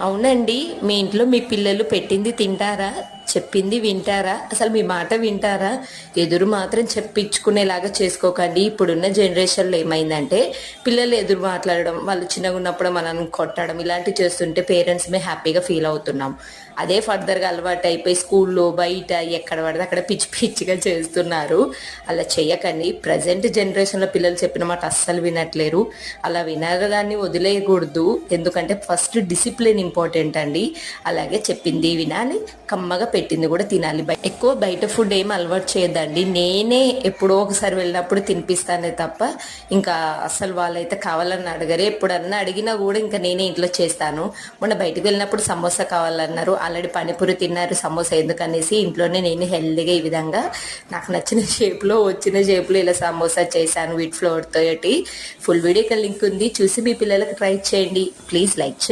అవునండి. మీ ఇంట్లో మీ పిల్లలు పెట్టింది తింటారా? చెప్పింది వింటారా? అసలు మీ మాట వింటారా? ఎదురు మాత్రం చెప్పించుకునేలాగా చేసుకోకండి. ఇప్పుడున్న జనరేషన్‌లో ఏమైందంటే, పిల్లలు ఎదురు మాట్లాడడం, వాళ్ళు చిన్నగున్నప్పుడు మనల్ని కొట్టడం ఇలాంటివి చేస్తుంటే పేరెంట్స్‌మే హ్యాపీగా ఫీల్ అవుతున్నాం. అదే ఫర్దర్‌గా అలవాటయిపోయి స్కూల్లో, బయట ఎక్కడ పడితే అక్కడ పిచ్చి పిచ్చిగా చేస్తున్నారు. అలా చెయ్యకండి. ప్రెజెంట్ జనరేషన్‌లో పిల్లలు చెప్పిన మాట అస్సలు వినట్లేరు. అలా వినడాన్ని వదిలేయకూడదు. ఎందుకంటే ఫస్ట్ డిసిప్లిన్ ఇంపార్టెంట్ అండి. అలాగే చెప్పింది వినాలి, కమ్మగా పెట్టింది కూడా తినాలి. ఎక్కువ బయట ఫుడ్ ఏం అలవాటు చేయొద్దండి. నేనే ఎప్పుడో ఒకసారి వెళ్ళినప్పుడు తినిపిస్తానే తప్ప ఇంకా అసలు వాళ్ళైతే కావాలని అడగరు. ఎప్పుడన్నా అడిగినా కూడా ఇంకా నేనే ఇంట్లో చేస్తాను. మొన్న బయటకు వెళ్ళినప్పుడు సమోసా కావాలన్నారు. ఆల్రెడీ పానీపూరి తిన్నారు. సమోసా ఎందుకనేసి ఇంట్లోనే నేను హెల్దీగా ఈ విధంగా నాకు నచ్చిన షేప్లో వచ్చిన షేప్లో ఇలా సమోసా చేశాను వీట్ ఫ్లోర్ తోటి. ఫుల్ వీడియోకి లింక్ ఉంది, చూసి మీ పిల్లలకు ట్రై చేయండి. ప్లీజ్ లైక్ చేయండి.